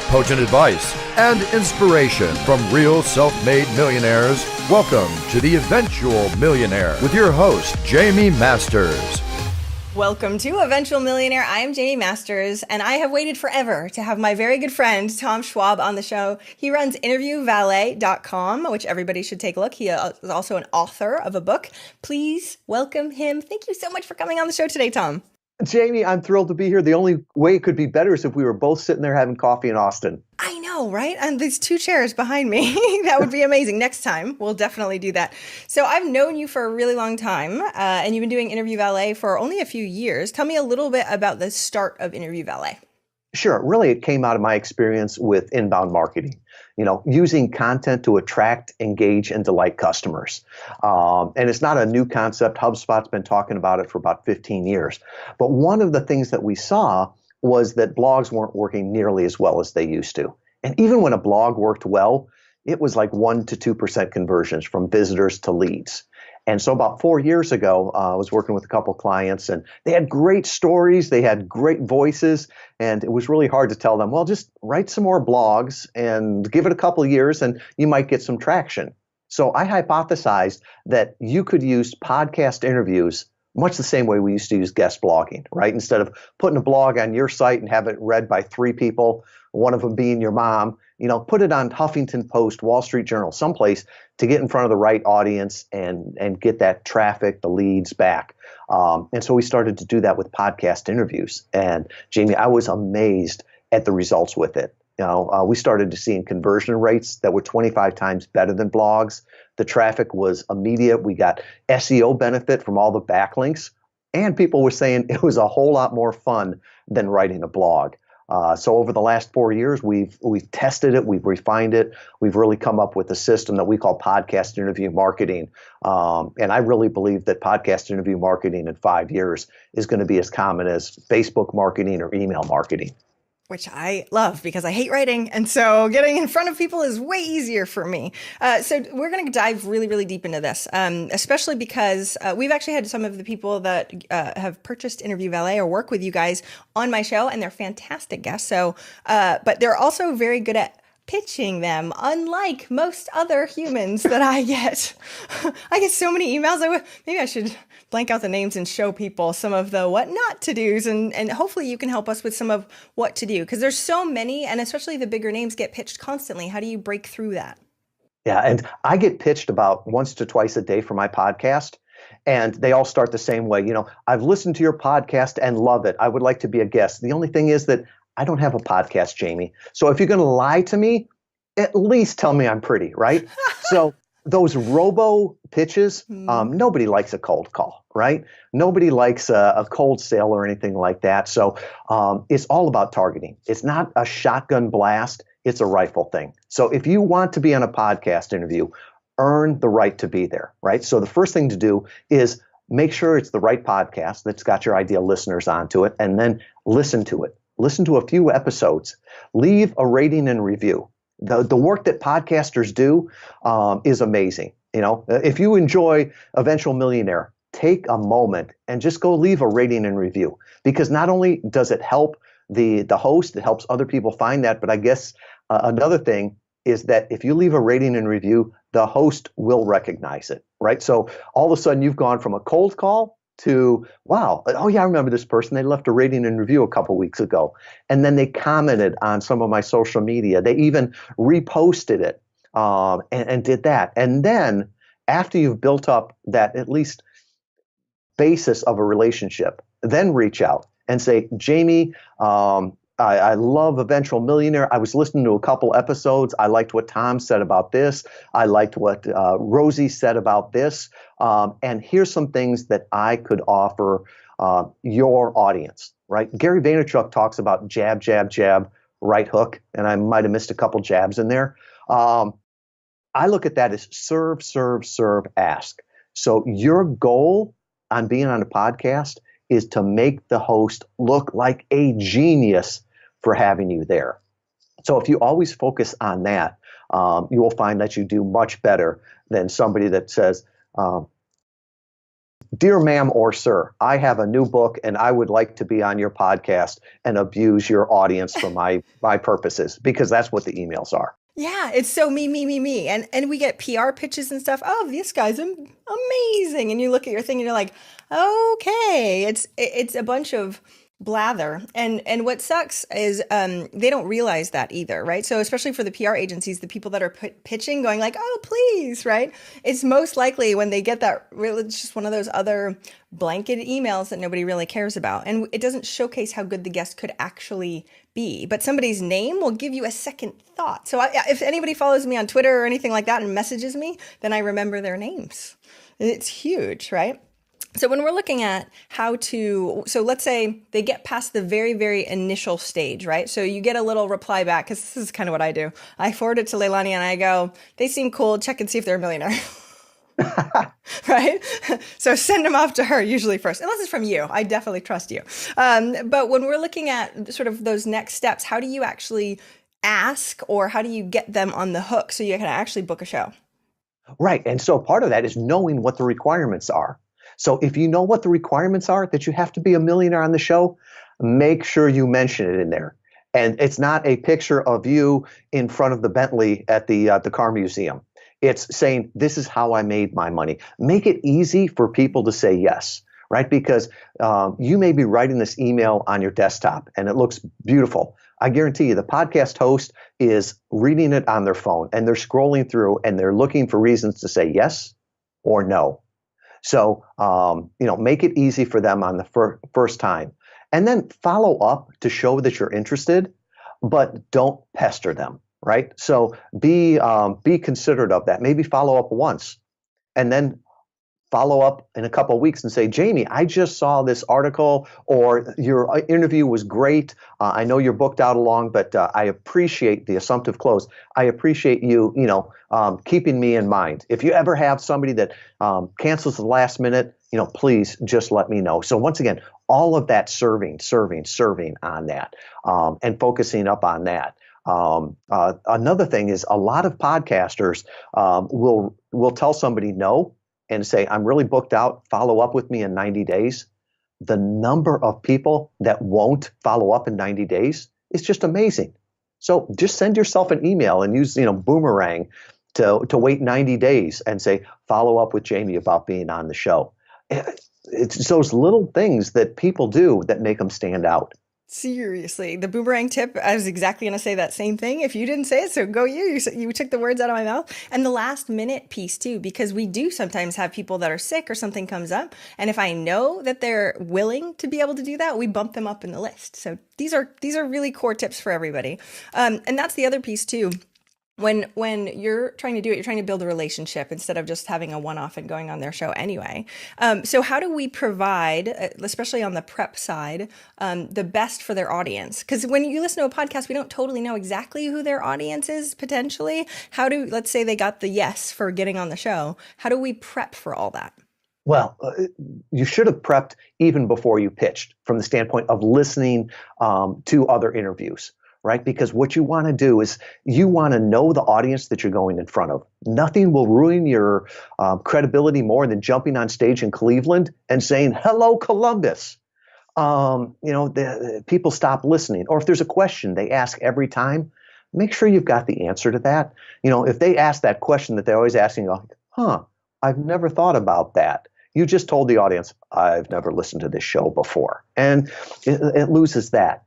potent advice, and inspiration from real self-made millionaires. Welcome to The Eventual Millionaire with your host, Jaime Masters. Welcome to Eventual Millionaire. I am Jaime Masters, and I have waited forever to have my very good friend, Tom Schwab, on the show. He runs InterviewValet.com, which everybody should take a look. He is also an author of a book. Please welcome him. Thank you so much for coming on the show today, Tom. Jaime, I'm thrilled to be here. The only way it could be better is if we were both sitting there having coffee in Austin. I know, right? And these two chairs behind me. That would be amazing. Next time, we'll definitely do that. So I've known you for a really long time, and you've been doing Interview Valet for only a few years. Tell me a little bit about the start of Interview Valet. Sure. Really, it came out of my experience with inbound marketing, using content to attract, engage, and delight customers. And it's not a new concept. HubSpot's been talking about it for about 15 years. But one of the things that we saw was that blogs weren't working nearly as well as they used to. And even when a blog worked well, it was like 1% to 2% conversions from visitors to leads. And so about 4 years ago, I was working with a couple of clients, and they had great stories, they had great voices, and it was really hard to tell them, well, just write some more blogs and give it a couple of years and you might get some traction. So I hypothesized that you could use podcast interviews much the same way we used to use guest blogging, right? Instead of putting a blog on your site and have it read by 3 people, one of them being your mom, put it on Huffington Post, Wall Street Journal, someplace to get in front of the right audience and get that traffic, the leads back. And so we started to do that with podcast interviews. And Jaime, I was amazed at the results with it. We started to see conversion rates that were 25 times better than blogs. The traffic was immediate. We got SEO benefit from all the backlinks. And people were saying it was a whole lot more fun than writing a blog. So over the last 4 years, we've tested it, we've refined it, we've really come up with a system that we call podcast interview marketing. And I really believe that podcast interview marketing in 5 years is going to be as common as Facebook marketing or email marketing. Which I love because I hate writing. And so getting in front of people is way easier for me. So we're going to dive really, really deep into this, especially because we've actually had some of the people that have purchased Interview Valet or work with you guys on my show, and they're fantastic guests. So, but they're also very good at pitching them, unlike most other humans that I get. I get so many emails. Maybe I should blank out the names and show people some of the what not to do's, and hopefully you can help us with some of what to do, because there's so many, and especially the bigger names get pitched constantly. How do you break through that? Yeah, and I get pitched about once to twice a day for my podcast. And they all start the same way. I've listened to your podcast and love it. I would like to be a guest. The only thing is that I don't have a podcast, Jaime. So if you're going to lie to me, at least tell me I'm pretty, right? So those robo pitches, nobody likes a cold call, right? Nobody likes a cold sale or anything like that. So it's all about targeting. It's not a shotgun blast. It's a rifle thing. So if you want to be on a podcast interview, earn the right to be there, right? So the first thing to do is make sure it's the right podcast that's got your ideal listeners onto it, and then listen to it. Listen to a few episodes. Leave a rating and review. The work that podcasters do is amazing. If you enjoy Eventual Millionaire, take a moment and just go leave a rating and review, because not only does it help the host, it helps other people find that, but I guess another thing is that if you leave a rating and review, the host will recognize it, right? So all of a sudden you've gone from a cold call to, wow, oh yeah, I remember this person. They left a rating and review a couple weeks ago. And then they commented on some of my social media. They even reposted it and did that. And then after you've built up that at least basis of a relationship, then reach out and say, Jaime, I love Eventual Millionaire. I was listening to a couple episodes. I liked what Tom said about this. I liked what Rosie said about this. And here's some things that I could offer your audience, right? Gary Vaynerchuk talks about jab, jab, jab, right hook. And I might have missed a couple jabs in there. I look at that as serve, serve, serve, ask. So your goal on being on a podcast is to make the host look like a genius for having you there. So if you always focus on that, you will find that you do much better than somebody that says, Dear ma'am or sir, I have a new book and I would like to be on your podcast and abuse your audience for my purposes, because that's what the emails are. Yeah, it's so me, me, me, me. And we get PR pitches and stuff. Oh, this guy's amazing. And you look at your thing and you're like, okay, it's a bunch of blather. And what sucks is they don't realize that either, right? So especially for the PR agencies, the people that are pitching going like, oh, please, right? It's most likely when they get that, it's just one of those other blanket emails that nobody really cares about. And it doesn't showcase how good the guest could actually be. But somebody's name will give you a second thought. So if anybody follows me on Twitter or anything like that and messages me, then I remember their names. It's huge, right? So when we're looking at so let's say they get past the very, very initial stage, right? So you get a little reply back, because this is kind of what I do. I forward it to Leilani and I go, they seem cool, check and see if they're a millionaire. Right? So send them off to her usually first, unless it's from you. I definitely trust you. But when we're looking at sort of those next steps, how do you actually ask, or how do you get them on the hook so you can actually book a show? Right. And so part of that is knowing what the requirements are. So if you know what the requirements are, that you have to be a millionaire on the show, make sure you mention it in there. And it's not a picture of you in front of the Bentley at the car museum. It's saying, this is how I made my money. Make it easy for people to say yes, right? Because you may be writing this email on your desktop and it looks beautiful. I guarantee you the podcast host is reading it on their phone and they're scrolling through and they're looking for reasons to say yes or no. So, make it easy for them on the first time, and then follow up to show that you're interested, but don't pester them, right? So be considerate of that. Maybe follow up once and then follow up in a couple of weeks and say, Jaime, I just saw this article, or your interview was great. I know you're booked out along, but I appreciate the assumptive close. I appreciate you, keeping me in mind. If you ever have somebody that cancels the last minute, please just let me know. So once again, all of that serving on that, and focusing up on that. Another thing is a lot of podcasters will tell somebody no and say, I'm really booked out, follow up with me in 90 days. The number of people that won't follow up in 90 days is just amazing. So just send yourself an email and use, Boomerang to wait 90 days and say, follow up with Jaime about being on the show. It's those little things that people do that make them stand out. Seriously, the boomerang tip, I was exactly going to say that same thing. If you didn't say it, so go you. You took the words out of my mouth. And the last minute piece too, because we do sometimes have people that are sick or something comes up. And if I know that they're willing to be able to do that, we bump them up in the list. So these are really core tips for everybody. And that's the other piece too. When you're trying to do it, you're trying to build a relationship instead of just having a one-off and going on their show anyway. So how do we provide, especially on the prep side, the best for their audience? Because when you listen to a podcast, we don't totally know exactly who their audience is potentially. Let's say they got the yes for getting on the show. How do we prep for all that? Well, you should have prepped even before you pitched, from the standpoint of listening to other interviews. Right? Because what you want to do is you want to know the audience that you're going in front of. Nothing will ruin your credibility more than jumping on stage in Cleveland and saying, hello, Columbus. The people stop listening. Or if there's a question they ask every time, make sure you've got the answer to that. If they ask that question that they're always asking, I've never thought about that. You just told the audience, I've never listened to this show before. And it loses that.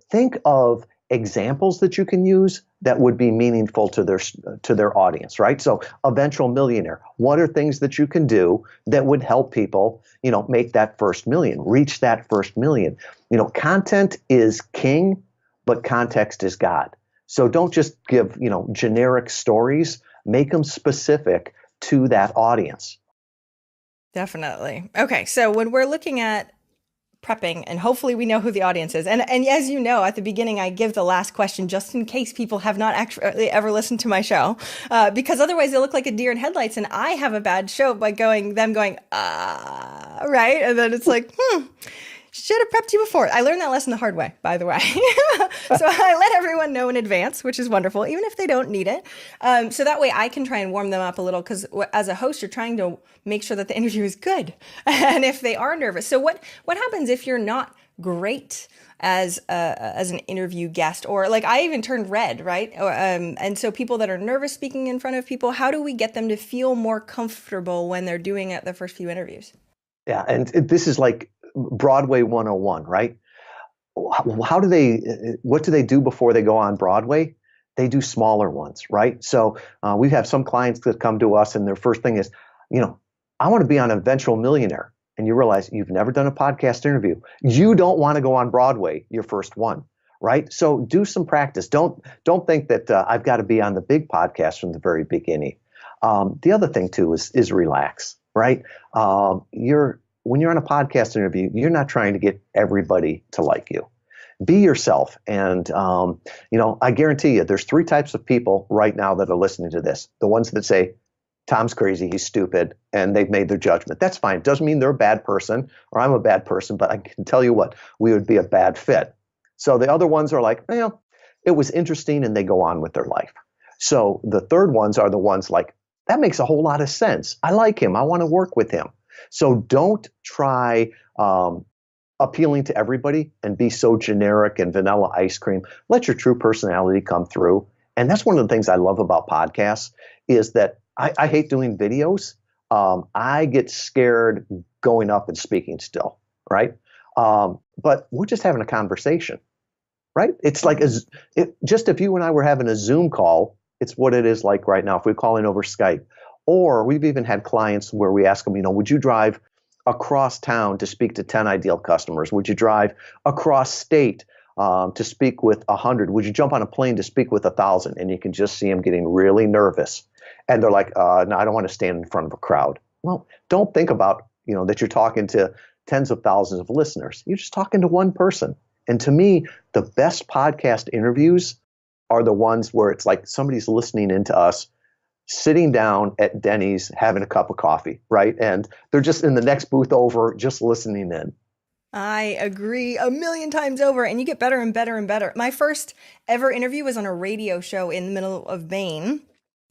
Think of examples that you can use that would be meaningful to their audience, right? So, eventual millionaire. What are things that you can do that would help people, make that first million, reach that first million? Content is king, but context is God. So don't just give, generic stories. Make them specific to that audience. Definitely. Okay, so when we're looking at prepping, and hopefully we know who the audience is. And as you know, at the beginning, I give the last question just in case people have not actually ever listened to my show, because otherwise they look like a deer in headlights, and I have a bad show by going, right? And then it's like, Should have prepped you before. I learned that lesson the hard way, by the way. So I let everyone know in advance, which is wonderful, even if they don't need it. So that way I can try and warm them up a little, because as a host, you're trying to make sure that the interview is good. And if they are nervous. So what happens if you're not great as an interview guest, or like I even turned red, right? And so people that are nervous speaking in front of people, how do we get them to feel more comfortable when they're doing it the first few interviews? Yeah, and this is like Broadway 101, right? What do they do before they go on Broadway? They do smaller ones, right? So we have some clients that come to us and their first thing is, I want to be on Eventual Millionaire. And you realize you've never done a podcast interview. You don't want to go on Broadway, your first one, right? So do some practice. Don't think that I've got to be on the big podcast from the very beginning. The other thing too is relax, right? When you're on a podcast interview, you're not trying to get everybody to like you. Be yourself. And, I guarantee you there's 3 types of people right now that are listening to this. The ones that say, Tom's crazy, he's stupid, and they've made their judgment. That's fine. Doesn't mean they're a bad person or I'm a bad person, but I can tell you what, we would be a bad fit. So the other ones are like, it was interesting, and they go on with their life. So the third ones are the ones like, that makes a whole lot of sense. I like him. I want to work with him. So don't try appealing to everybody and be so generic and vanilla ice cream. Let your true personality come through. And that's one of the things I love about podcasts is that I hate doing videos. I get scared going up and speaking still, right? But we're just having a conversation, right? It's like just if you and I were having a Zoom call, it's what it is like right now if we're calling over Skype. Or we've even had clients where we ask them, would you drive across town to speak to 10 ideal customers? Would you drive across state to speak with 100? Would you jump on a plane to speak with 1,000? And you can just see them getting really nervous. And they're like, no, I don't want to stand in front of a crowd. Well, don't think about, that you're talking to tens of thousands of listeners. You're just talking to one person. And to me, the best podcast interviews are the ones where it's like somebody's listening into us, sitting down at Denny's, having a cup of coffee, right? And they're just in the next booth over, just listening in. I agree 1,000,000 times over, and you get better and better and better. My first ever interview was on a radio show in the middle of Maine.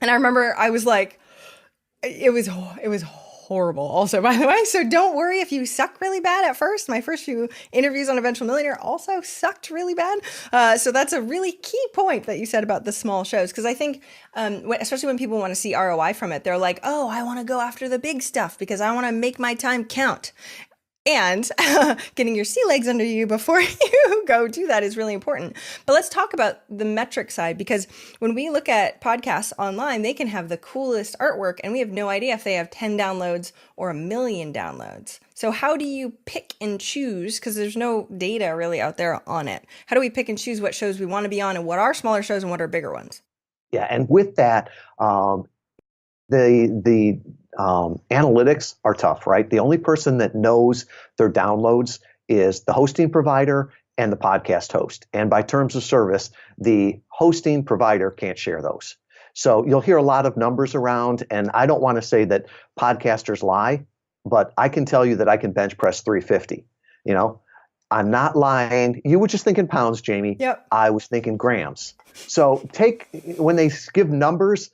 And I remember I was like, it was horrible also, by the way. So don't worry if you suck really bad at first. My first few interviews on Eventual Millionaire also sucked really bad. So that's a really key point that you said about the small shows. Because I think, especially when people want to see ROI from it, they're like, oh, I want to go after the big stuff because I want to make my time count. And getting your sea legs under you before you go do that is really important. But let's talk about the metric side, because when we look at podcasts online, they can have the coolest artwork and we have no idea if they have 10 downloads or 1,000,000 downloads. So how do you pick and choose? Because there's no data really out there on it. How do we pick and choose what shows we want to be on and what are smaller shows and what are bigger ones? Yeah, and with that, the analytics are tough, right? The only person that knows their downloads is the hosting provider and the podcast host. And by terms of service, the hosting provider can't share those. So you'll hear a lot of numbers around, and I don't want to say that podcasters lie, but I can tell you that I can bench press 350. I'm not lying. You were just thinking pounds, Jamie. Yep. I was thinking grams. So when they give numbers,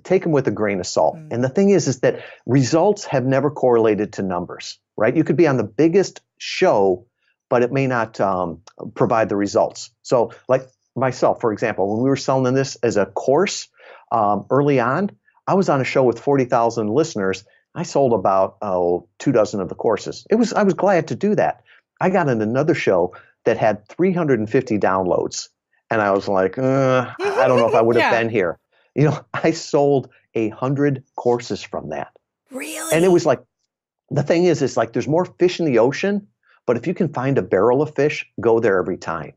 take them with a grain of salt. And the thing is that results have never correlated to numbers, right? You could be on the biggest show, but it may not provide the results. So like myself, for example, when we were selling this as a course early on, I was on a show with 40,000 listeners. I sold about 24 of the courses. I was glad to do that. I got in another show that had 350 downloads. And I was like, I don't know if I would have been here. I sold 100 courses from that. Really? And it was like, the thing is like there's more fish in the ocean, but if you can find a barrel of fish, go there every time.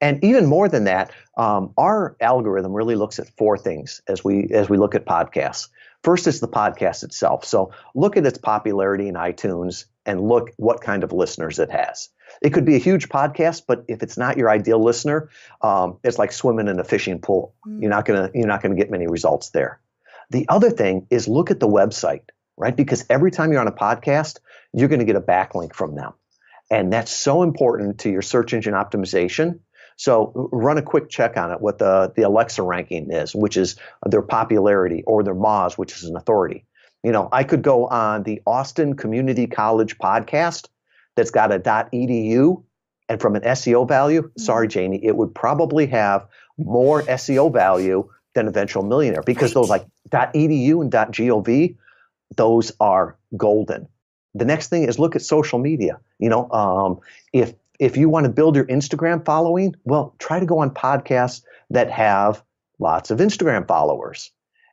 And even more than that, our algorithm really looks at 4 things as we look at podcasts. First is the podcast itself. So look at its popularity in iTunes and look what kind of listeners it has. It could be a huge podcast, but if it's not your ideal listener, it's like swimming in a fishing pool. You're not gonna get many results there. The other thing is look at the website, right? Because every time you're on a podcast, you're going to get a backlink from them. And that's so important to your search engine optimization. So run a quick check on it, what the Alexa ranking is, which is their popularity, or their Moz, which is an authority. I could go on the Austin Community College podcast that's got a .edu, and from an SEO value, sorry, Jamie, it would probably have more SEO value than Eventual Millionaire, because those like .edu and .gov, those are golden. The next thing is look at social media. If you want to build your Instagram following, well, try to go on podcasts that have lots of Instagram followers.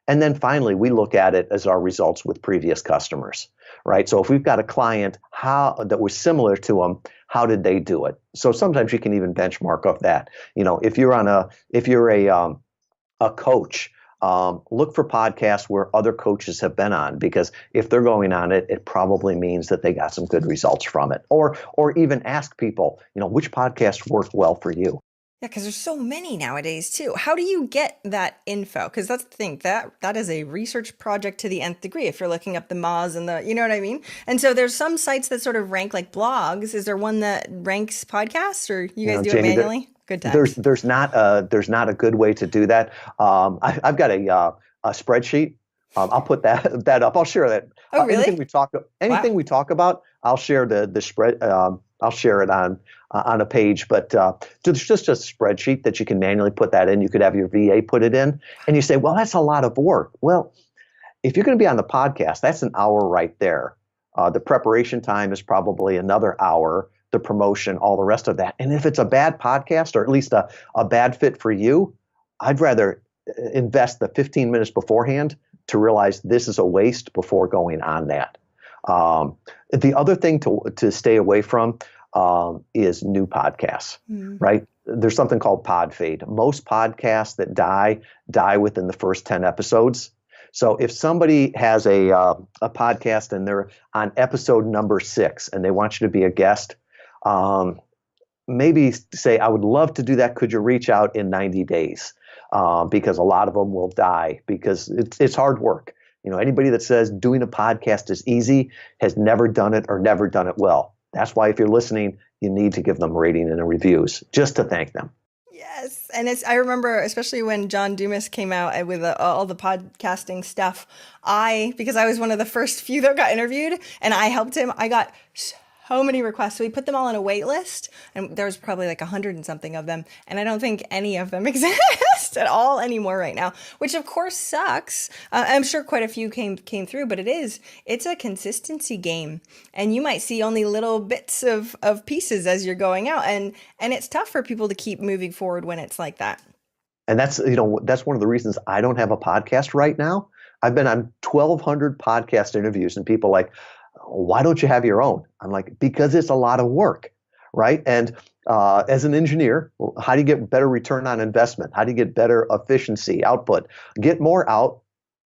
And then finally, we look at it as our results with previous customers, right? So if we've got a client that was similar to them, how did they do it? So sometimes you can even benchmark off that. If you're a coach, look for podcasts where other coaches have been on, because if they're going on it, it probably means that they got some good results from it. Or even ask people, which podcast worked well for you. Yeah, because there's so many nowadays too. How do you get that info? Because that's the thing, that is a research project to the nth degree if you're looking up the Moz and you know what I mean? And so there's some sites that sort of rank like blogs. Is there one that ranks podcasts, or you guys do Jamie, it manually? Good times. There's not a good way to do that. I've got a spreadsheet. I'll put that up. I'll share that. Oh, really? Anything we talk about, I'll share the spread. I'll share it on a page. But there's just a spreadsheet that you can manually put that in. You could have your VA put it in, and you say, well, that's a lot of work. Well, if you're going to be on the podcast, that's an hour right there. The preparation time is probably another hour. The promotion, all the rest of that. And if it's a bad podcast, or at least a bad fit for you, I'd rather invest the 15 minutes beforehand to realize this is a waste before going on that. The other thing to stay away from is new podcasts, right? There's something called pod fade. Most podcasts that die within the first 10 episodes. So if somebody has a podcast and they're on episode number 6 and they want you to be a guest, maybe say, I would love to do that. Could you reach out in 90 days? Because a lot of them will die because it's hard work. Anybody that says doing a podcast is easy has never done it or never done it well. That's why if you're listening, you need to give them a rating and a reviews just to thank them. Yes. And I remember, especially when John Dumas came out with all the podcasting stuff, because I was one of the first few that got interviewed and I helped him, I got so many requests. So we put them all on a wait list, and there was probably like 100 and something of them. And I don't think any of them exist at all anymore right now, which of course sucks. I'm sure quite a few came through, but it's a consistency game, and you might see only little bits of pieces as you're going out. And it's tough for people to keep moving forward when it's like that. And that's one of the reasons I don't have a podcast right now. I've been on 1,200 podcast interviews, and people like, why don't you have your own? I'm like, because it's a lot of work, right? And as an engineer, how do you get better return on investment? How do you get better efficiency, output? Get more out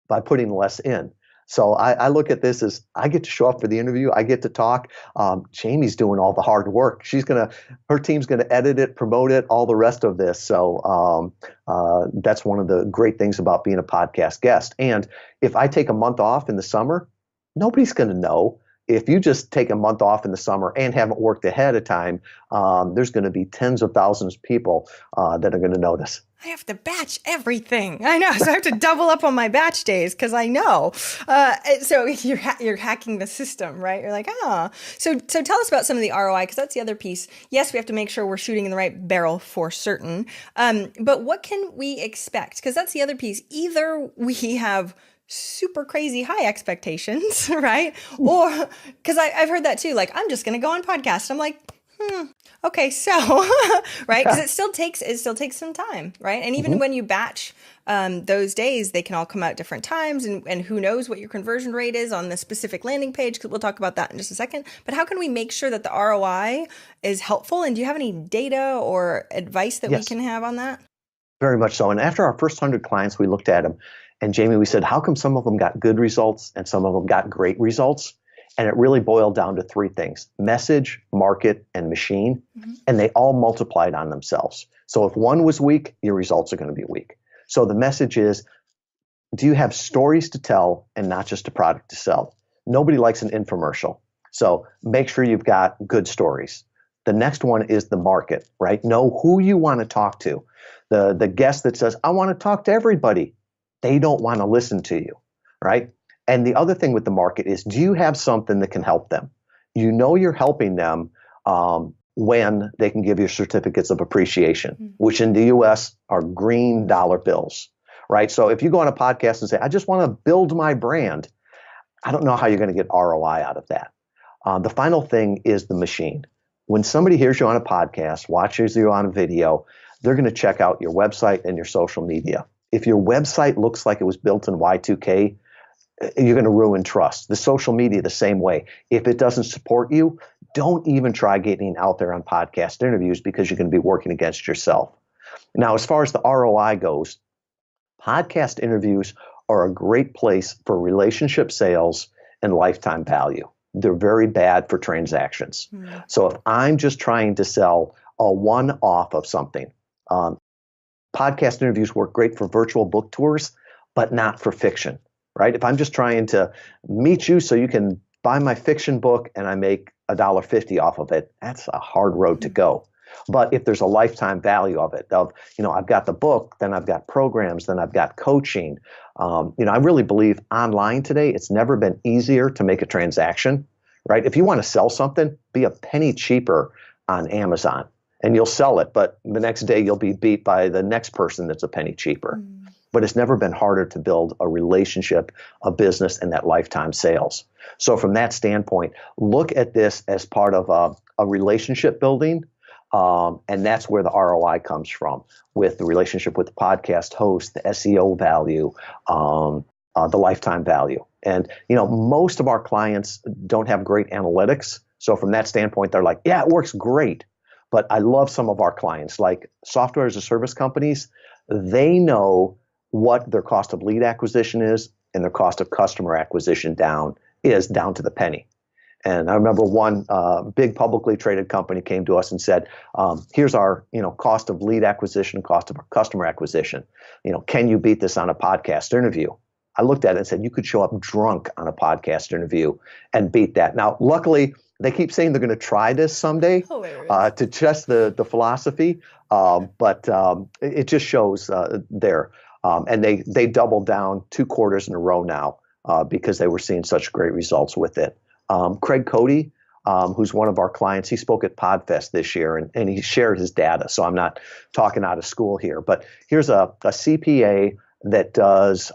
by putting less in. So I look at this as I get to show up for the interview. I get to talk. Jamie's doing all the hard work. Her team's going to edit it, promote it, all the rest of this. So that's one of the great things about being a podcast guest. And if I take a month off in the summer, nobody's going to know. If you just take a month off in the summer and haven't worked ahead of time, there's going to be tens of thousands of people that are going to notice. I have to batch everything. I know. So I have to double up on my batch days because I know. So you're hacking the system, right? You're like, So tell us about some of the ROI, because that's the other piece. Yes, we have to make sure we're shooting in the right barrel for certain. But what can we expect? Because that's the other piece. Either we have super crazy high expectations, right? Or because I've heard that too, like, I'm just going to go on podcast. I'm like, okay, so, right? Because it still takes some time, right? And even when you batch those days, they can all come out at different times, and who knows what your conversion rate is on the specific landing page, because we'll talk about that in just a second. But how can we make sure that the ROI is helpful? And do you have any data or advice that we can have on that? Very much so. And after our first 100 clients, we looked at them. And Jamie, we said, how come some of them got good results and some of them got great results? And it really boiled down to 3 things: message, market, and machine. And they all multiplied on themselves. So if one was weak, your results are going to be weak. So the message is, do you have stories to tell and not just a product to sell? Nobody likes an infomercial. So make sure you've got good stories. The next one is the market, right? Know who you want to talk to. The guest that says, I want to talk to everybody, they don't want to listen to you, right? And the other thing with the market is, do you have something that can help them? You know you're helping them when they can give you certificates of appreciation, which in the US are green dollar bills, right? So if you go on a podcast and say, I just want to build my brand, I don't know how you're going to get ROI out of that. The final thing is the machine. When somebody hears you on a podcast, watches you on a video, they're going to check out your website and your social media. If your website looks like it was built in Y2K, you're going to ruin trust. The social media, the same way. If it doesn't support you, don't even try getting out there on podcast interviews, because you're going to be working against yourself. Now, as far as the ROI goes, podcast interviews are a great place for relationship sales and lifetime value. They're very bad for transactions. So if I'm just trying to sell a one-off of something, podcast interviews work great for virtual book tours, but not for fiction, right? If I'm just trying to meet you so you can buy my fiction book and I make $1.50 off of it, that's a hard road to go. But if there's a lifetime value of it, I've got the book, then I've got programs, then I've got coaching. I really believe online today, it's never been easier to make a transaction, right? If you want to sell something, be a penny cheaper on Amazon and you'll sell it. But the next day you'll be beat by the next person that's a penny cheaper. But it's never been harder to build a relationship, a business, and that lifetime sales. So from that standpoint, look at this as part of a relationship building. And that's where the ROI comes from, with the relationship with the podcast host, the SEO value, the lifetime value. And, most of our clients don't have great analytics. So from that standpoint, they're like, yeah, it works great. But I love some of our clients, like software as a service companies. They know what their cost of lead acquisition is and their cost of customer acquisition down to the penny. And I remember one big publicly traded company came to us and said, here's our cost of lead acquisition, cost of customer acquisition. Can you beat this on a podcast interview? I looked at it and said, you could show up drunk on a podcast interview and beat that. Now, luckily, they keep saying they're going to try this someday to test the philosophy, but it just shows there. And they doubled down 2 quarters in a row now because they were seeing such great results with it. Craig Cody, who's one of our clients, he spoke at PodFest this year and he shared his data. So I'm not talking out of school here, but here's a CPA that does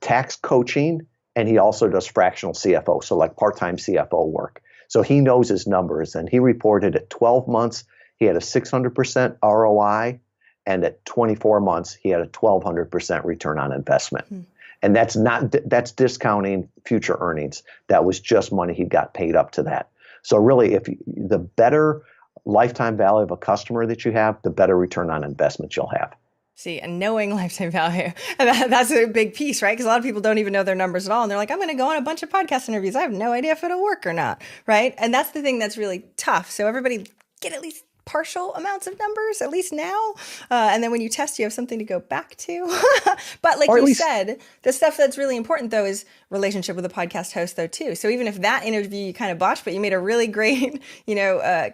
tax coaching, and he also does fractional CFO, so like part-time CFO work. So he knows his numbers, and he reported at 12 months, he had a 600% ROI, and at 24 months, he had a 1,200% return on investment. And that's discounting future earnings. That was just money he got paid up to that. So really, the better lifetime value of a customer that you have, the better return on investment you'll have. See, and knowing lifetime value, that's a big piece, right? Because a lot of people don't even know their numbers at all. And they're like, I'm going to go on a bunch of podcast interviews. I have no idea if it'll work or not, right? And that's the thing that's really tough. So everybody get at least partial amounts of numbers, at least now. And then when you test, you have something to go back to. But like you said, the stuff that's really important, though, is relationship with a podcast host, though, too. So even if that interview you kind of botched, but you made a really great,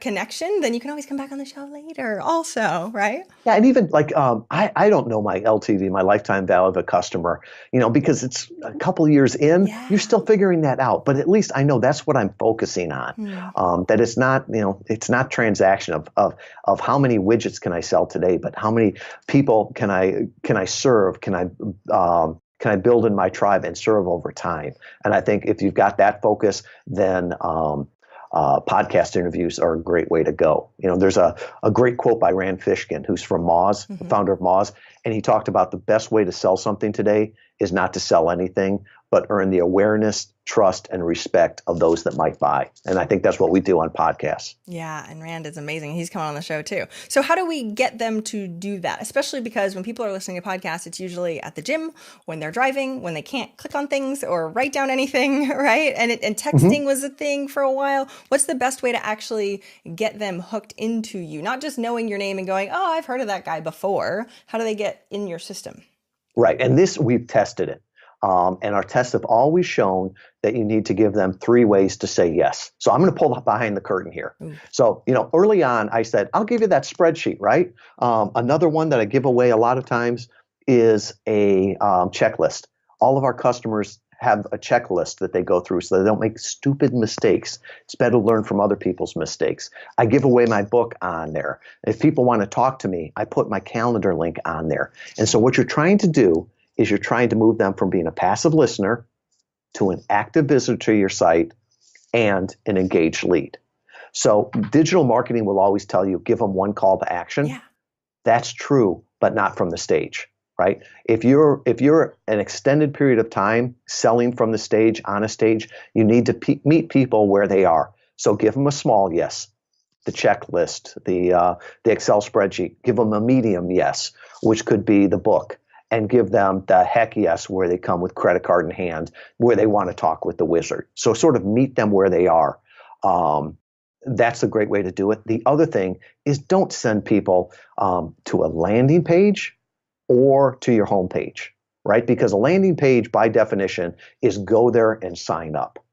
connection, then you can always come back on the show later also, right? Yeah, and even like, I don't know my LTV, my lifetime value of a customer, because it's a couple years in, you're still figuring that out. But at least I know that's what I'm focusing on, that it's not, it's not transaction of how many widgets can I sell today, but how many people can I serve? Can I build in my tribe and serve over time? And I think if you've got that focus, then podcast interviews are a great way to go. There's a great quote by Rand Fishkin, who's from Moz, the founder of Moz, and he talked about the best way to sell something today is not to sell anything, but earn the awareness, trust, and respect of those that might buy. And I think that's what we do on podcasts. Yeah, and Rand is amazing. He's coming on the show too. So how do we get them to do that? Especially because when people are listening to podcasts, it's usually at the gym, when they're driving, when they can't click on things or write down anything, right? And texting was a thing for a while. What's the best way to actually get them hooked into you? Not just knowing your name and going, oh, I've heard of that guy before. How do they get in your system? Right. And this, we've tested it. And our tests have always shown that you need to give them 3 ways to say yes. So I'm going to pull behind the curtain here. So, early on, I said, I'll give you that spreadsheet, right? Another one that I give away a lot of times is a checklist. All of our customers have a checklist that they go through so they don't make stupid mistakes. It's better to learn from other people's mistakes. I give away my book on there. If people want to talk to me, I put my calendar link on there. And so what you're trying to do is you're trying to move them from being a passive listener to an active visitor to your site and an engaged lead. So digital marketing will always tell you, give them one call to action. Yeah. That's true, but not from the stage. Right? If you're an extended period of time selling from the stage, on a stage, you need to meet people where they are. So give them a small yes, the checklist, the Excel spreadsheet. Give them a medium yes, which could be the book, and give them the heck yes, where they come with credit card in hand, where they want to talk with the wizard. So sort of meet them where they are. That's a great way to do it. The other thing is don't send people to a landing page or to your homepage, right? Because a landing page, by definition, is go there and sign up.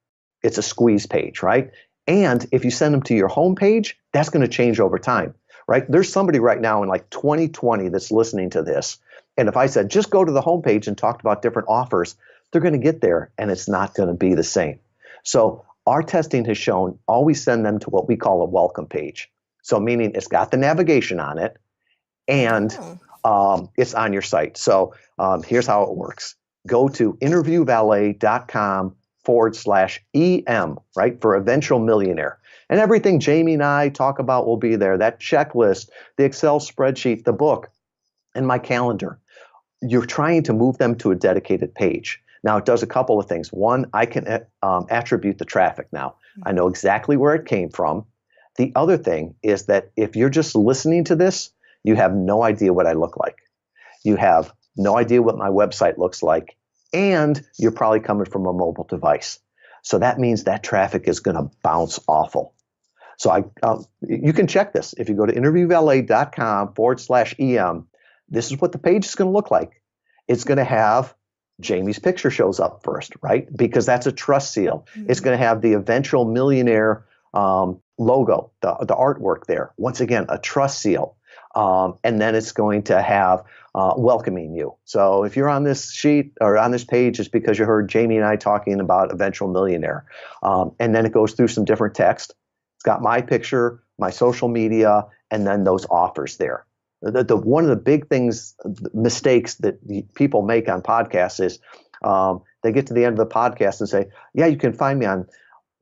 It's a squeeze page, right? And if you send them to your homepage, that's going to change over time, right? There's somebody right now in like 2020 that's listening to this. And if I said, just go to the homepage and talked about different offers, they're going to get there and it's not going to be the same. So our testing has shown always send them to what we call a welcome page. So meaning it's got the navigation on it and it's on your site. So here's how it works. Go to interviewvalet.com/EM, right, for Eventual Millionaire. And everything Jamie and I talk about will be there. That checklist, the Excel spreadsheet, the book, and my calendar. You're trying to move them to a dedicated page. Now, it does a couple of things. One, I can attribute the traffic now. I know exactly where it came from. The other thing is that if you're just listening to this, you have no idea what I look like. You have no idea what my website looks like, and you're probably coming from a mobile device. So that means that traffic is going to bounce awful. So you can check this. If you go to interviewvalet.com/EM, this is what the page is going to look like. It's going to have Jamie's picture shows up first, right? Because that's a trust seal. Mm-hmm. It's going to have the Eventual Millionaire logo, the artwork there. Once again, a trust seal. And then it's going to have welcoming you. So if you're on this sheet or on this page, it's because you heard Jamie and I talking about Eventual Millionaire. And then it goes through some different text. It's got my picture, my social media, and then those offers there. One of the big mistakes that people make on podcasts is they get to the end of the podcast and say, yeah, you can find me on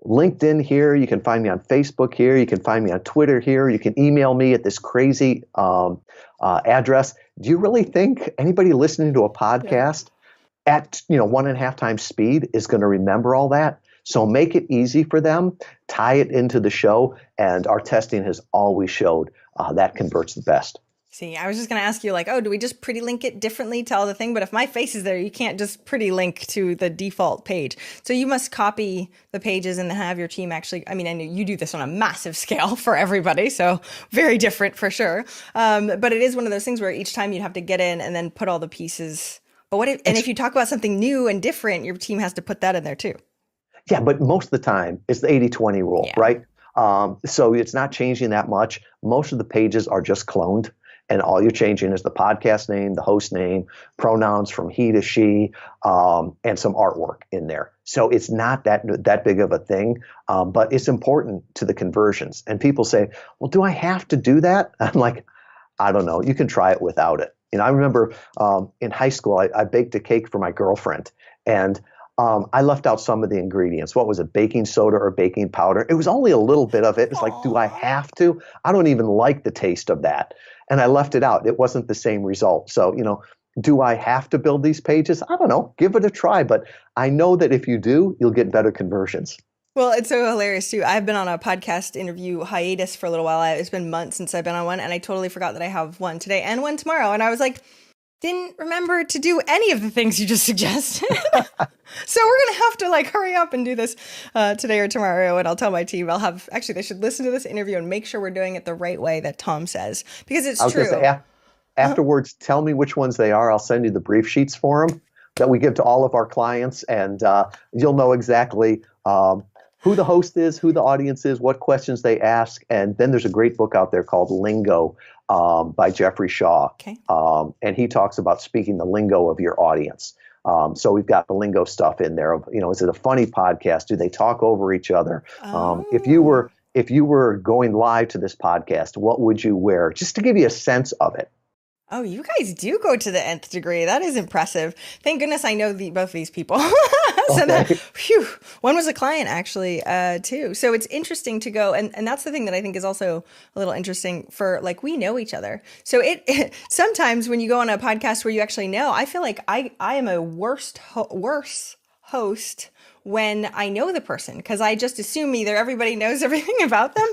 LinkedIn here. You can find me on Facebook here. You can find me on Twitter here. You can email me at this crazy address. Do you really think anybody listening to a podcast at 1.5 times speed is going to remember all that? So make it easy for them. Tie it into the show, and our testing has always showed that converts the best. See, I was just going to ask you do we just pretty link it differently to all the thing? But if my face is there, you can't just pretty link to the default page. So you must copy the pages and have your team actually, I know you do this on a massive scale for everybody. So very different for sure. But it is one of those things where each time you'd have to get in and then put all the pieces. But if you talk about something new and different, your team has to put that in there too. Yeah, but most of the time it's the 80-20 rule, right? So it's not changing that much. Most of the pages are just cloned. And all you're changing is the podcast name, the host name, pronouns from he to she, and some artwork in there. So it's not that big of a thing, but it's important to the conversions. And people say, well, do I have to do that? I'm like, I don't know. You can try it without it. I remember in high school, I baked a cake for my girlfriend, and I left out some of the ingredients. What was it, baking soda or baking powder? It was only a little bit of it. It's like, do I have to? I don't even like the taste of that. And I left it out. It wasn't the same result. So, do I have to build these pages? I don't know. Give it a try. But I know that if you do, you'll get better conversions. Well, it's so hilarious too. I've been on a podcast interview hiatus for a little while. It's been months since I've been on one, and I totally forgot that I have one today and one tomorrow. And I was like, didn't remember to do any of the things you just suggested. So we're going to have to hurry up and do this today or tomorrow. And I'll tell my team, they should listen to this interview and make sure we're doing it the right way that Tom says, because it's true. Afterwards, tell me which ones they are. I'll send you the brief sheets for them. that we give to all of our clients, and you'll know exactly who the host is, who the audience is, what questions they ask. And then there's a great book out there called Lingo by Jeffrey Shaw. Okay. And he talks about speaking the lingo of your audience. So we've got the lingo stuff in there. Is it a funny podcast? Do they talk over each other? If you were going live to this podcast, what would you wear? Just to give you a sense of it. Oh, you guys do go to the nth degree. That is impressive. Thank goodness I know both these people. So that, phew, one was a client actually, too. So it's interesting to go. And that's the thing that I think is also a little interesting for, like, we know each other. So it sometimes when you go on a podcast where you actually know, I feel like I am a worse host when I know the person, because I just assume either everybody knows everything about them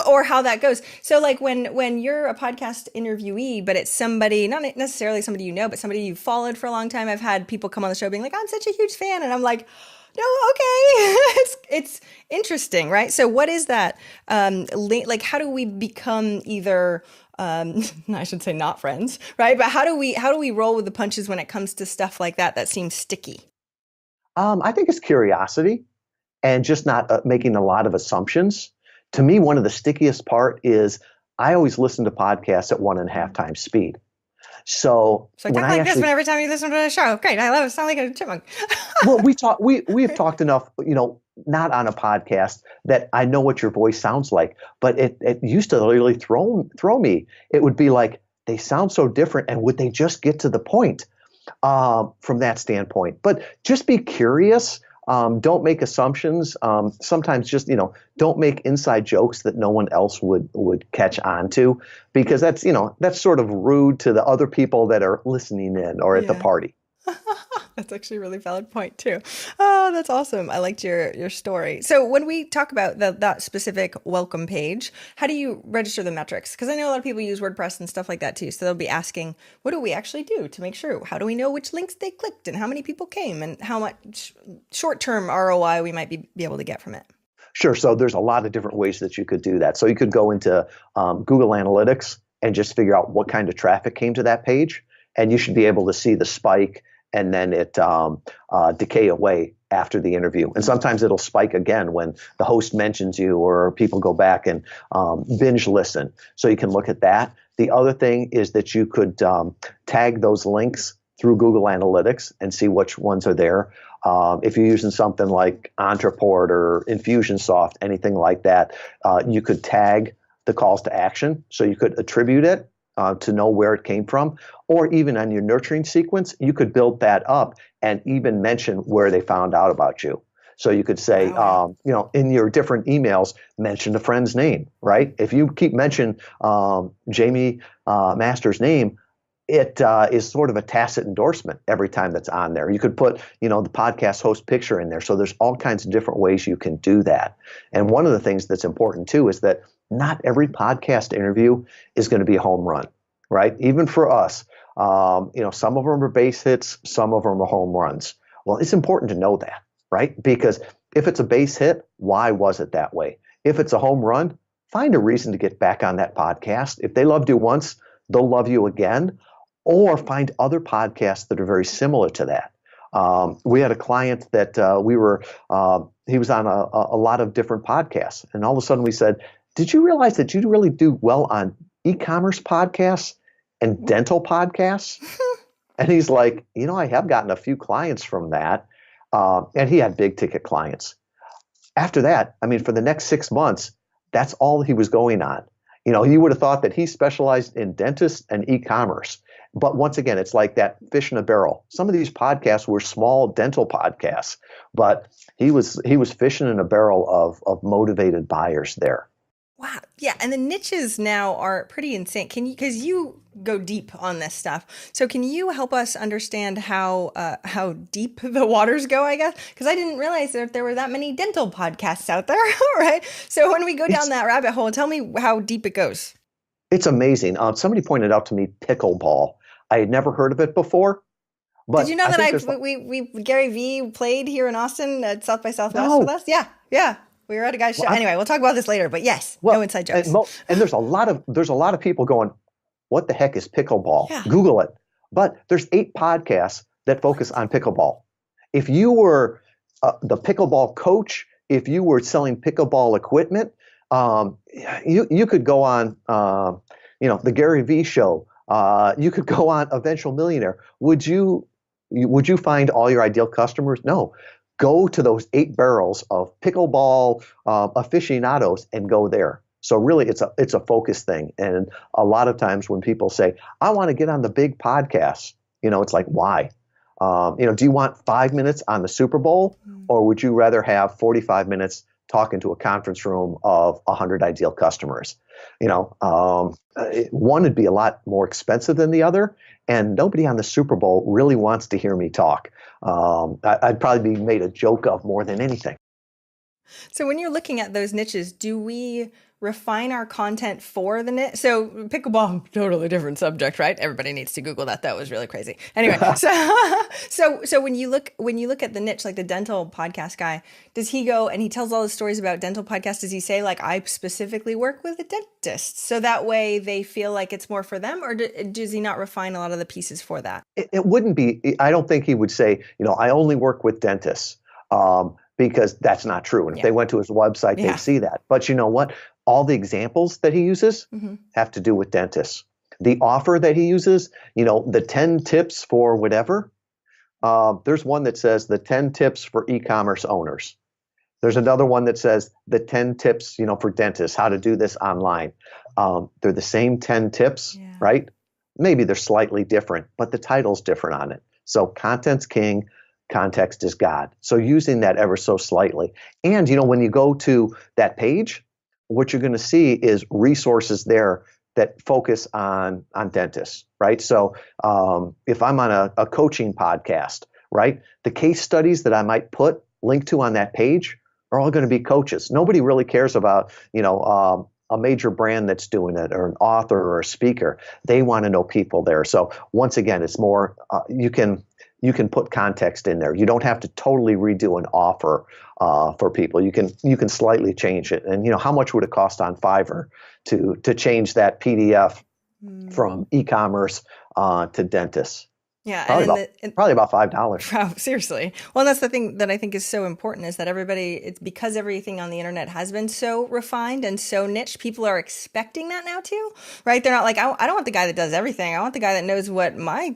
or how that goes. So like when you're a podcast interviewee, but it's somebody, not necessarily somebody you know, but somebody you've followed for a long time. I've had people come on the show being like, I'm such a huge fan. And I'm like, no, okay. It's interesting, right? So what is that? Like, how do we become either, I should say not friends, right? But how do we roll with the punches when it comes to stuff like that seems sticky? I think it's curiosity and just not making a lot of assumptions. To me, one of the stickiest part is I always listen to podcasts at 1.5 times speed. So talk like this when every time you listen to a show. Great. I love it. Sound like a chipmunk. Well, we have talked enough, not on a podcast that I know what your voice sounds like, but it used to really throw me. It would be like, they sound so different, and would they just get to the point? From that standpoint, but just be curious. Don't make assumptions. Sometimes just, don't make inside jokes that no one else would catch on to, because that's sort of rude to the other people that are listening in or at the party. That's actually a really valid point too. Oh, that's awesome. I liked your story. So when we talk about that specific welcome page, how do you register the metrics? Because I know a lot of people use WordPress and stuff like that too. So they'll be asking, what do we actually do to make sure? How do we know which links they clicked and how many people came and how much short-term ROI we might be able to get from it? Sure. So there's a lot of different ways that you could do that. So you could go into Google Analytics and just figure out what kind of traffic came to that page. And you should be able to see the spike and then it decay away after the interview. And sometimes it'll spike again when the host mentions you or people go back and binge listen. So you can look at that. The other thing is that you could tag those links through Google Analytics and see which ones are there. If you're using something like Entreport or Infusionsoft, anything like that, you could tag the calls to action. So you could attribute it to know where it came from, or even on your nurturing sequence, you could build that up and even mention where they found out about you. So you could say, in your different emails, mention a friend's name, right? If you keep mentioning Jaime Master's name, it is sort of a tacit endorsement every time that's on there. You could put, the podcast host picture in there. So there's all kinds of different ways you can do that. And one of the things that's important too is that not every podcast interview is going to be a home run, right? Even for us, some of them are base hits, some of them are home runs. Well, it's important to know that, right? Because if it's a base hit, why was it that way? If it's a home run, find a reason to get back on that podcast. If they loved you once, they'll love you again, or find other podcasts that are very similar to that. We had a client that he was on a lot of different podcasts, and all of a sudden we said, did you realize that you really do well on e-commerce podcasts and dental podcasts? And he's like, I have gotten a few clients from that. And he had big ticket clients. After that, for the next 6 months, that's all he was going on. You would have thought that he specialized in dentists and e-commerce. But once again, it's like that fish in a barrel. Some of these podcasts were small dental podcasts, but he was fishing in a barrel of motivated buyers there. Wow. Yeah. And the niches now are pretty insane. Because you go deep on this stuff. So can you help us understand how deep the waters go, I guess? Because I didn't realize that there were that many dental podcasts out there. Right. So when we go down that rabbit hole, tell me how deep it goes. It's amazing. Somebody pointed out to me pickleball. I had never heard of it before. But did you know that we Gary V played here in Austin at South by Southwest with us? Yeah. Yeah. We were at a guy's show. Anyway, we'll talk about this later. But yes, no inside jokes. And there's a lot of people going, what the heck is pickleball? Yeah. Google it. But there's 8 podcasts that focus on pickleball. If you were the pickleball coach, if you were selling pickleball equipment, you could go on, the Gary Vee show. You could go on Eventual Millionaire. Would you find all your ideal customers? No. Go to those 8 barrels of pickleball aficionados and go there. So really, it's a focus thing. And a lot of times when people say, "I want to get on the big podcasts," it's like, why? Do you want 5 minutes on the Super Bowl, or would you rather have 45 minutes talking to a conference room of 100 ideal customers? One would be a lot more expensive than the other, and nobody on the Super Bowl really wants to hear me talk. I'd probably be made a joke of more than anything. So when you're looking at those niches, do we refine our content for the niche? So pickleball, totally different subject, right? Everybody needs to Google that. That was really crazy. Anyway, so when you look at the niche, like the dental podcast guy, does he go and he tells all the stories about dental podcasts? Does he say like, I specifically work with a dentist, so that way they feel like it's more for them, or does he not refine a lot of the pieces for that? It wouldn't be. I don't think he would say, I only work with dentists. Because that's not true. And if they went to his website, they'd see that. But you know what? All the examples that he uses have to do with dentists. The offer that he uses, the 10 tips for whatever, there's one that says the 10 tips for e-commerce owners. There's another one that says the 10 tips, for dentists, how to do this online. They're the same 10 tips, right? Maybe they're slightly different, but the title's different on it. So content's king. Context is God. So using that ever so slightly. And, when you go to that page, what you're going to see is resources there that focus on dentists, right? So if I'm on a coaching podcast, right, the case studies that I might put link to on that page are all going to be coaches. Nobody really cares about, a major brand that's doing it, or an author or a speaker. They want to know people there. So once again, it's more, you can put context in there. You don't have to totally redo an offer for people. You can slightly change it. And how much would it cost on Fiverr to change that PDF from e-commerce to dentists? Yeah, probably about $5. Wow, seriously. Well, that's the thing that I think is so important, is that it's because everything on the internet has been so refined and so niche, people are expecting that now too, right? They're not like, I don't want the guy that does everything. I want the guy that knows what my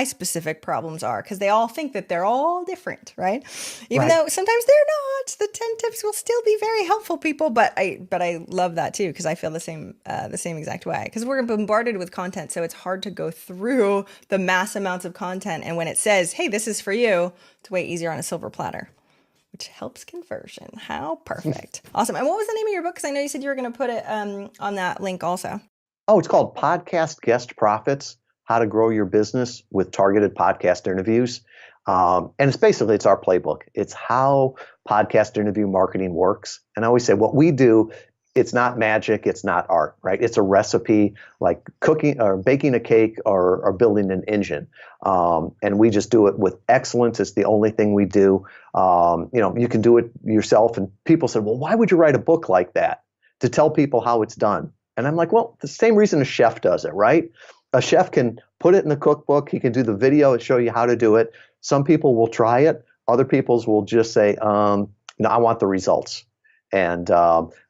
specific problems are, because they all think that they're all different, right? Even though sometimes they're not. The 10 tips will still be very helpful, people. But I love that too, because I feel the same exact way. Because we're bombarded with content, so it's hard to go through the mass amounts of content. And when it says, "Hey, this is for you," it's way easier on a silver platter, which helps conversion. How perfect! Awesome. And what was the name of your book? Because I know you said you were going to put it on that link also. Oh, it's called Podcast Guest Profits: How to Grow Your Business with Targeted Podcast Interviews. And it's our playbook. It's how podcast interview marketing works. And I always say what we do, it's not magic, it's not art, right? It's a recipe like cooking or baking a cake or building an engine. And we just do it with excellence. It's the only thing we do. You can do it yourself. And people said, well, why would you write a book like that? To tell people how it's done. And I'm like, well, the same reason a chef does it, right? A chef can put it in the cookbook. He can do the video and show you how to do it. Some people will try it. Other people will just say, I want the results. And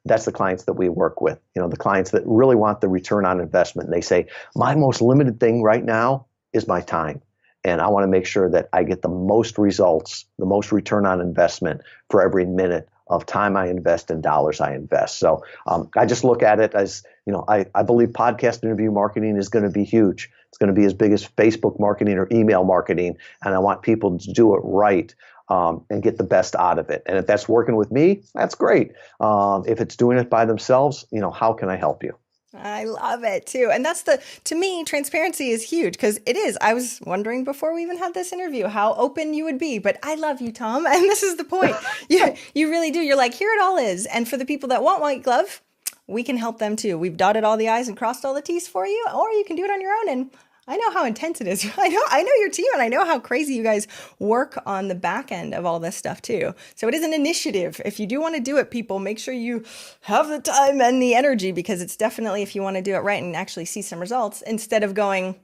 that's the clients that we work with. The clients that really want the return on investment. And they say, my most limited thing right now is my time. And I want to make sure that I get the most results, the most return on investment for every minute of time I invest and dollars I invest. So I just look at it as, I believe podcast interview marketing is going to be huge. It's going to be as big as Facebook marketing or email marketing. And I want people to do it right and get the best out of it. And if that's working with me, that's great. If it's doing it by themselves, how can I help you? I love it too. And to me, transparency is huge, because it is. I was wondering before we even had this interview how open you would be, but I love you, Tom. And this is the point. You really do. You're like, here it all is. And for the people that want white glove, we can help them too. We've dotted all the I's and crossed all the T's for you, or you can do it on your own. And I know how intense it is. I know your team, and I know how crazy you guys work on the back end of all this stuff too. So it is an initiative. If you do want to do it, people, make sure you have the time and the energy, because it's definitely, if you want to do it right and actually see some results, instead of going,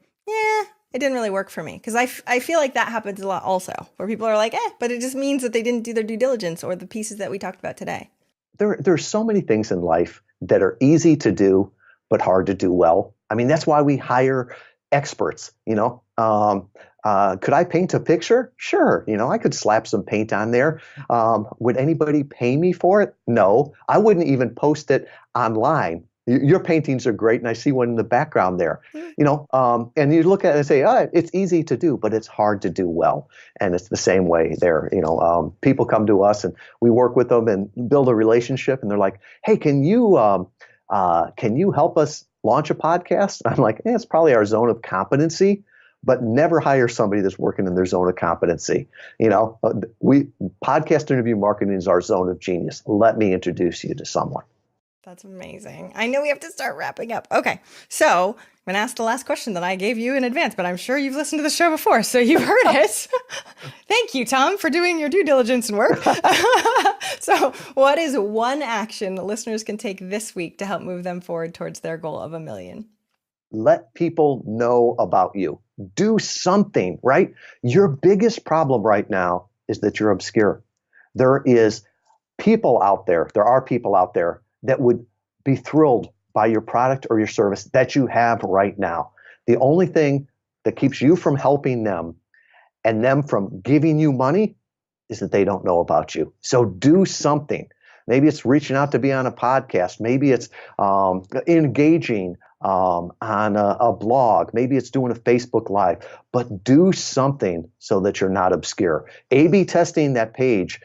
it didn't really work for me. Because I feel like that happens a lot also, where people are like, but it just means that they didn't do their due diligence or the pieces that we talked about today. There's so many things in life that are easy to do, but hard to do well. I mean, that's why we hire experts, could I paint a picture? Sure. I could slap some paint on there. Would anybody pay me for it? No, I wouldn't even post it online. Your paintings are great, and I see one in the background there. And you look at it and say, it's easy to do, but it's hard to do well. And it's the same way there. People come to us and we work with them and build a relationship, and they're like, hey, can you help us launch a podcast? I'm like, it's probably our zone of competency, but never hire somebody that's working in their zone of competency. Podcast interview marketing is our zone of genius. Let me introduce you to someone. That's amazing. I know we have to start wrapping up. Okay. So I'm going to ask the last question that I gave you in advance, but I'm sure you've listened to the show before, so you've heard it. Thank you, Tom, for doing your due diligence and work. So what is one action listeners can take this week to help move them forward towards their goal of 1 million? Let people know about you. Do something, right? Your biggest problem right now is that you're obscure. There are people out there that would be thrilled by your product or your service that you have right now. The only thing that keeps you from helping them and them from giving you money is that they don't know about you. So do something. Maybe it's reaching out to be on a podcast. Maybe it's engaging on a blog. Maybe it's doing a Facebook Live. But do something so that you're not obscure. A/B testing that page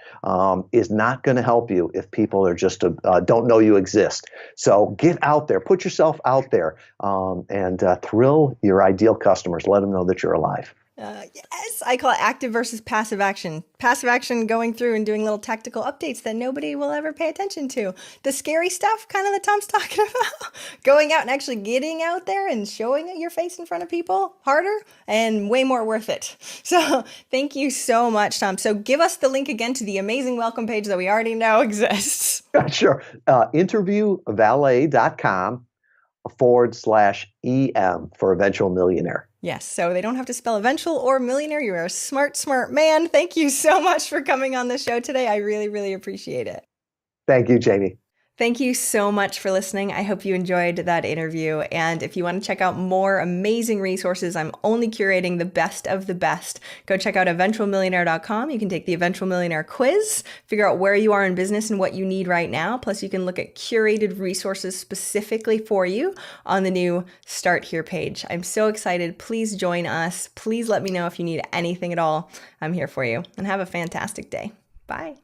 is not going to help you if people are just don't know you exist. So get out there, put yourself out there, and thrill your ideal customers. Let them know that you're alive. Yes, I call it active versus passive action. Passive action, going through and doing little tactical updates that nobody will ever pay attention to. The scary stuff, kind of that Tom's talking about. Going out and actually getting out there and showing your face in front of people, harder and way more worth it. So thank you so much, Tom. So give us the link again to the amazing welcome page that we already know exists. Sure. interviewvalet.com/EM for eventual millionaire. Yes, so they don't have to spell eventual or millionaire. You're a smart, smart man. Thank you so much for coming on the show today. I really, really appreciate it. Thank you, Jamie. Thank you so much for listening. I hope you enjoyed that interview. And if you want to check out more amazing resources, I'm only curating the best of the best. Go check out eventualmillionaire.com. You can take the Eventual Millionaire quiz, figure out where you are in business and what you need right now. Plus, you can look at curated resources specifically for you on the new Start Here page. I'm so excited. Please join us. Please let me know if you need anything at all. I'm here for you. And have a fantastic day. Bye.